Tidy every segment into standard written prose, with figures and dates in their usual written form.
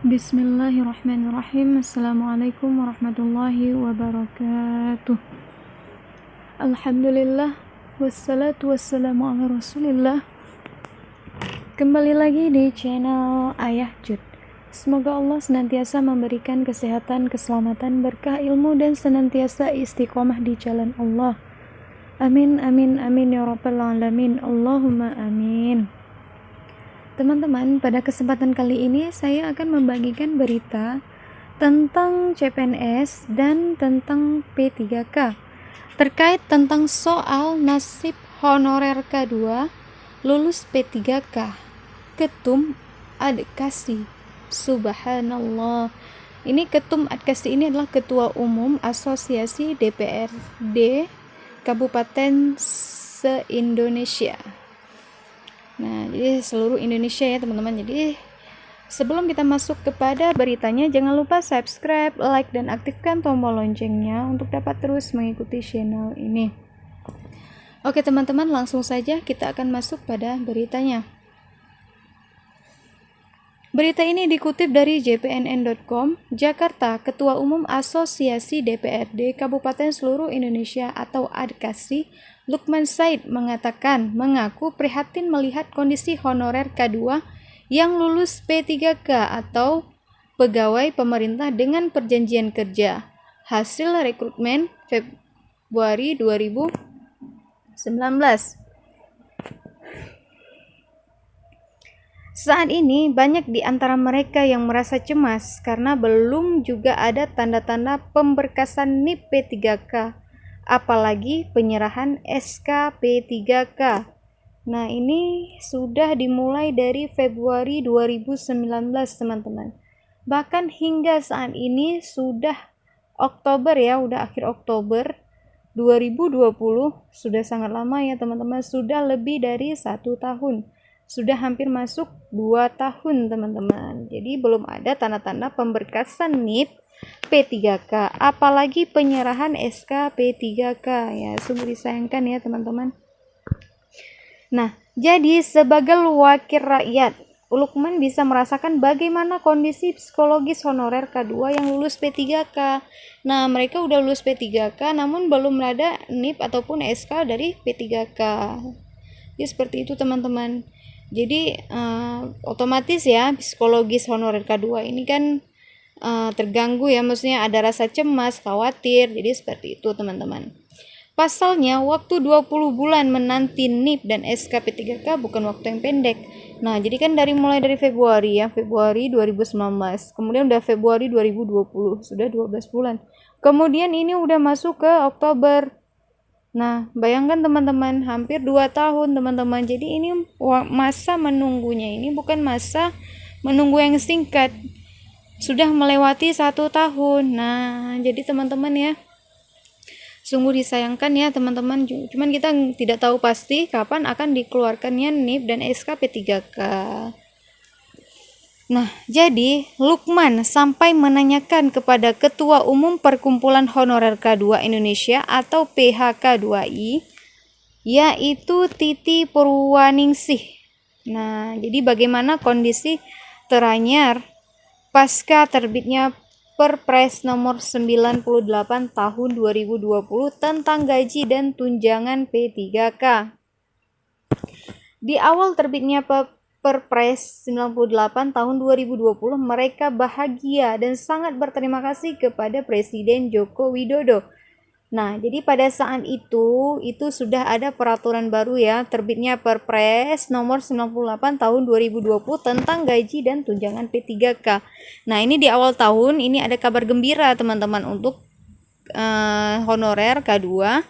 Bismillahirrahmanirrahim. Assalamualaikum warahmatullahi wabarakatuh. Alhamdulillah, wassalatu wassalamu ala rasulillah. Kembali lagi di channel Ayah Jud. Semoga Allah senantiasa memberikan kesehatan, keselamatan, berkah ilmu, dan senantiasa istiqomah di jalan Allah. Amin, amin, amin ya rabbal alamin. Allahumma amin. Teman-teman, pada kesempatan kali ini saya akan membagikan berita tentang CPNS dan tentang P3K terkait tentang soal nasib honorer K2 lulus P3K. Ketum Adkasi. Subhanallah. Ini Ketum Adkasi ini adalah Ketua Umum Asosiasi DPRD Kabupaten se-Indonesia. Nah, jadi seluruh Indonesia ya teman-teman. Jadi sebelum kita masuk kepada beritanya, jangan lupa subscribe, like, dan aktifkan tombol loncengnya untuk dapat terus mengikuti channel ini. Oke teman-teman, langsung saja kita akan masuk pada beritanya. Berita ini dikutip dari jpnn.com. Jakarta, Ketua Umum Asosiasi DPRD Kabupaten Seluruh Indonesia atau Adkasi, Lukman Said mengatakan mengaku prihatin melihat kondisi honorer K2 yang lulus P3K atau pegawai pemerintah dengan perjanjian kerja hasil rekrutmen Februari 2019. Saat ini banyak di antara mereka yang merasa cemas karena belum juga ada tanda-tanda pemberkasan NIP P3K, apalagi penyerahan SK P3K. Nah, ini sudah dimulai dari Februari 2019, teman-teman. Bahkan hingga saat ini sudah Oktober ya, udah akhir Oktober 2020, sudah sangat lama ya teman-teman, sudah lebih dari 1 tahun. Sudah hampir masuk 2 tahun teman-teman. Jadi belum ada tanda-tanda pemberkasan NIP P3K, apalagi penyerahan SK P3K ya. Sungguh disayangkan ya teman-teman. Nah, jadi sebagai wakil rakyat, Lukman bisa merasakan bagaimana kondisi psikologis honorer K2 yang lulus P3K. Nah, mereka udah lulus P3K namun belum ada NIP ataupun SK dari P3K. Jadi seperti itu teman-teman. Jadi otomatis ya psikologis honorer K2 ini kan terganggu ya, maksudnya ada rasa cemas, khawatir. Jadi seperti itu teman-teman. Pasalnya waktu 20 bulan menanti NIP dan SK P3K bukan waktu yang pendek. Nah, jadi kan mulai dari Februari ya, Februari 2019. Kemudian udah Februari 2020, sudah 12 bulan. Kemudian ini udah masuk ke Oktober. Nah, bayangkan teman-teman, hampir 2 tahun teman-teman. Jadi ini masa menunggunya ini bukan masa menunggu yang singkat. Sudah melewati 1 tahun. Nah, jadi teman-teman ya, sungguh disayangkan ya teman-teman. Cuman kita tidak tahu pasti kapan akan dikeluarkannya NIP dan SK P3K. Nah, jadi Lukman sampai menanyakan kepada Ketua Umum Perkumpulan Honorer K2 Indonesia atau PHK2I, yaitu Titi Purwaningsih. Nah, jadi bagaimana kondisi teranyar pasca terbitnya Perpres nomor 98 tahun 2020 tentang gaji dan tunjangan P3K. Di awal terbitnya Perpres 98 tahun 2020, mereka bahagia dan sangat berterima kasih kepada Presiden Joko Widodo. Nah, jadi pada saat itu sudah ada peraturan baru ya, terbitnya Perpres nomor 98 tahun 2020 tentang gaji dan tunjangan P3K. Nah, ini di awal tahun ini ada kabar gembira teman-teman untuk honorer K2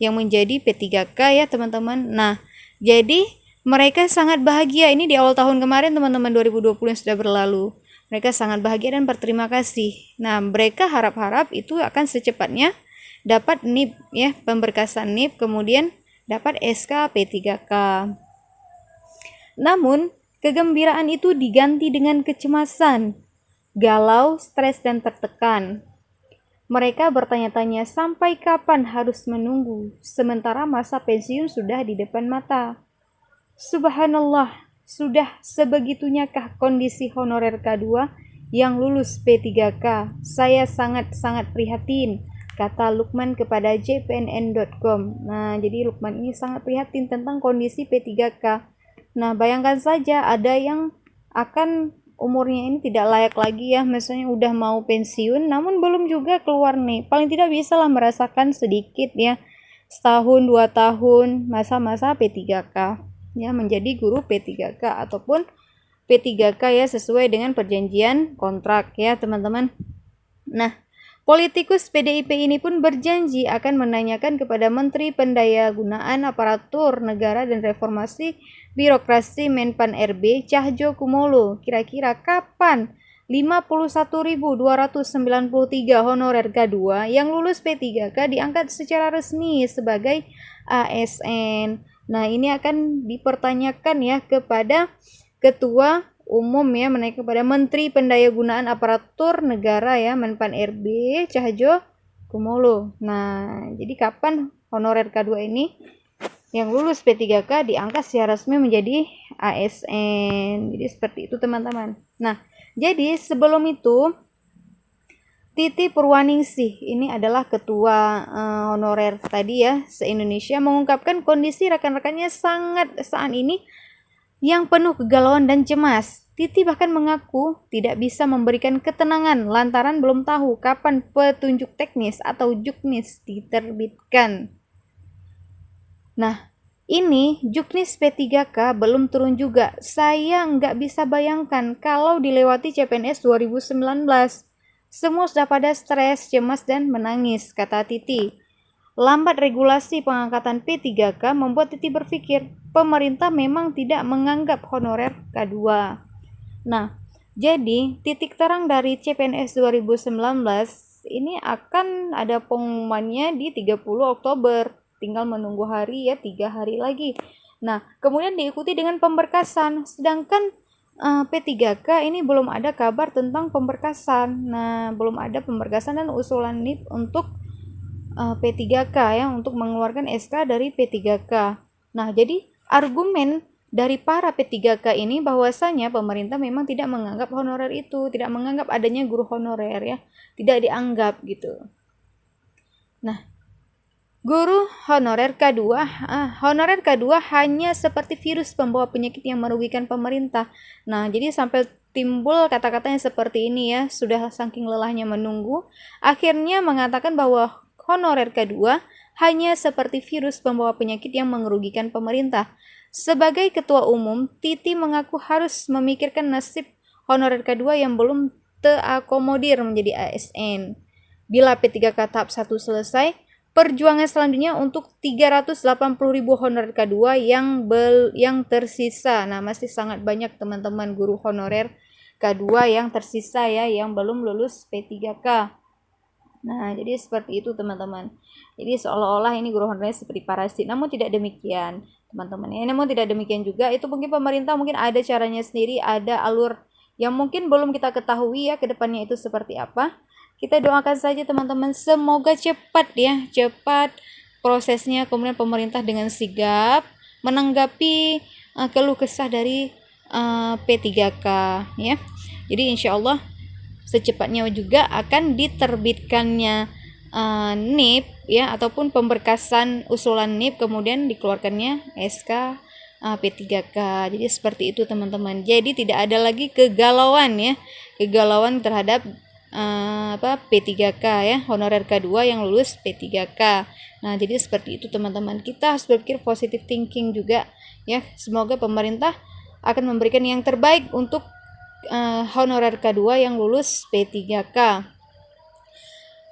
yang menjadi P3K ya teman-teman. Nah, jadi mereka sangat bahagia. Ini di awal tahun kemarin teman-teman, 2020 yang sudah berlalu. Mereka sangat bahagia dan berterima kasih. Nah, mereka harap-harap itu akan secepatnya dapat NIP ya, pemberkasan NIP, kemudian dapat SK P3K. Namun, kegembiraan itu diganti dengan kecemasan, galau, stres, dan tertekan. Mereka bertanya-tanya sampai kapan harus menunggu, sementara masa pensiun sudah di depan mata. Subhanallah, sudah sebegitunyakah kondisi honorer K2 yang lulus P3K. Saya sangat-sangat prihatin, kata Lukman kepada jpnn.com. Nah, jadi Lukman ini sangat prihatin tentang kondisi P3K. Nah, bayangkan saja ada yang akan umurnya ini tidak layak lagi ya, misalnya udah mau pensiun namun belum juga keluar nih, paling tidak bisa lah merasakan sedikit ya, setahun 2 tahun masa-masa P3K ya, menjadi guru P3K ataupun P3K ya, sesuai dengan perjanjian kontrak ya teman-teman. Nah, politikus PDIP ini pun berjanji akan menanyakan kepada Menteri Pendayagunaan Aparatur Negara dan Reformasi Birokrasi Menpan RB Cahjo Kumolo kira-kira kapan 51.293 honorer K2 yang lulus P3K diangkat secara resmi sebagai ASN. Nah, ini akan dipertanyakan ya kepada Ketua Umum ya, menaik kepada Menteri Pendayagunaan Aparatur Negara ya, Menpan RB Cahjo Kumolo. Nah, jadi kapan honorer K2 ini yang lulus P3K diangkat secara resmi menjadi ASN. Jadi seperti itu teman-teman. Nah, jadi sebelum itu Titi Purwaningsih ini adalah ketua honorer tadi ya se-Indonesia mengungkapkan kondisi rekan-rekannya sangat saat ini yang penuh kegalauan dan cemas. Titi bahkan mengaku tidak bisa memberikan ketenangan lantaran belum tahu kapan petunjuk teknis atau juknis diterbitkan. Nah, ini juknis P3K belum turun juga. Saya nggak bisa bayangkan kalau dilewati CPNS 2019. Semua sudah pada stres, cemas, dan menangis, kata Titi. Lambat regulasi pengangkatan P3K membuat Titi berpikir pemerintah memang tidak menganggap honorer K2. Nah, jadi titik terang dari CPNS 2019 ini akan ada pengumumannya di 30 Oktober. Tinggal menunggu hari ya, 3 hari lagi. Nah, kemudian diikuti dengan pemberkasan. Sedangkan P3K ini belum ada kabar tentang pemberkasan. Nah, belum ada pemberkasan dan usulan NIP untuk P3K ya, untuk mengeluarkan SK dari P3K. Nah, jadi argumen dari para P3K ini bahwasanya pemerintah memang tidak menganggap honorer itu, tidak menganggap adanya guru honorer ya, tidak dianggap gitu. Nah, guru honorer K2 hanya seperti virus pembawa penyakit yang merugikan pemerintah. Nah, jadi sampai timbul kata-kata yang seperti ini ya, sudah saking lelahnya menunggu, akhirnya mengatakan bahwa honorer K2 hanya seperti virus pembawa penyakit yang merugikan pemerintah. Sebagai ketua umum, Titi mengaku harus memikirkan nasib honorer K2 yang belum terakomodir menjadi ASN. Bila P3K tahap 1 selesai, perjuangan selanjutnya untuk 380.000 honorer K2 yang tersisa. Nah, masih sangat banyak teman-teman guru honorer K2 yang tersisa ya, yang belum lulus P3K. Nah, jadi seperti itu teman-teman. Jadi seolah-olah ini guru honorer seperti parasit, namun tidak demikian teman-teman ya. Namun tidak demikian juga, itu mungkin pemerintah mungkin ada caranya sendiri, ada alur yang mungkin belum kita ketahui ya ke depannya itu seperti apa. Kita doakan saja teman-teman, semoga cepat ya, cepat prosesnya, kemudian pemerintah dengan sigap menanggapi keluh kesah dari P3K ya. Jadi insya Allah secepatnya juga akan diterbitkannya NIP ya, ataupun pemberkasan usulan NIP, kemudian dikeluarkannya SK P3K. Jadi seperti itu teman-teman. Jadi tidak ada lagi kegalauan ya, kegalauan terhadap P3K ya, honorer K2 yang lulus P3K. Nah, jadi seperti itu teman-teman. Kita harus berpikir positive thinking juga ya. Semoga pemerintah akan memberikan yang terbaik untuk honorer K2 yang lulus P3K.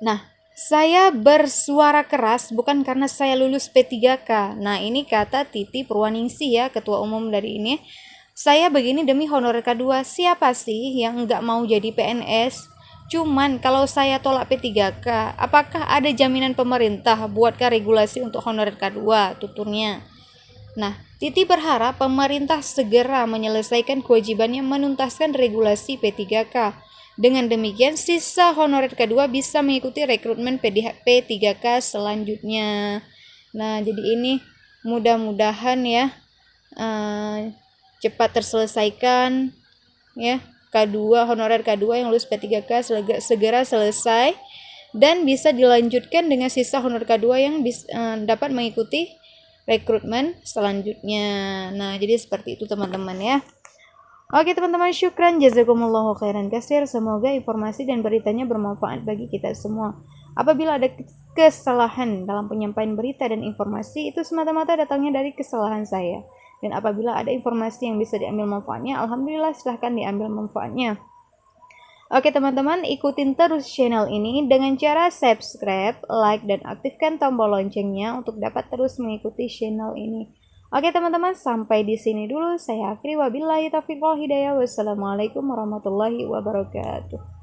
Nah, saya bersuara keras bukan karena saya lulus P3K. Nah, ini kata Titi Purwaningsih ya, ketua umum dari ini. Saya begini demi honorer K2. Siapa sih yang nggak mau jadi PNS? Cuman kalau saya tolak P3K, apakah ada jaminan pemerintah buatkan regulasi untuk honorer K2? Tuturnya. Nah, Titi berharap pemerintah segera menyelesaikan kewajibannya menuntaskan regulasi P3K. Dengan demikian, sisa honorer K2 bisa mengikuti rekrutmen P3K selanjutnya. Nah, jadi ini mudah-mudahan ya cepat terselesaikan ya. K2, honorer K2 yang lulus P3K segera selesai dan bisa dilanjutkan dengan sisa honor K2 yang dapat mengikuti rekrutmen selanjutnya. Nah, jadi seperti itu teman-teman ya. Oke teman-teman, syukran jazakumullahu khairan katsir. Semoga informasi dan beritanya bermanfaat bagi kita semua. Apabila ada kesalahan dalam penyampaian berita dan informasi, itu semata-mata datangnya dari kesalahan saya. Dan apabila ada informasi yang bisa diambil manfaatnya, alhamdulillah silahkan diambil manfaatnya. Oke teman-teman, ikutin terus channel ini dengan cara subscribe, like, dan aktifkan tombol loncengnya untuk dapat terus mengikuti channel ini. Oke teman-teman, sampai di sini dulu. Saya akhiri, wabillahi taufiq wal hidayah. Wassalamualaikum warahmatullahi wabarakatuh.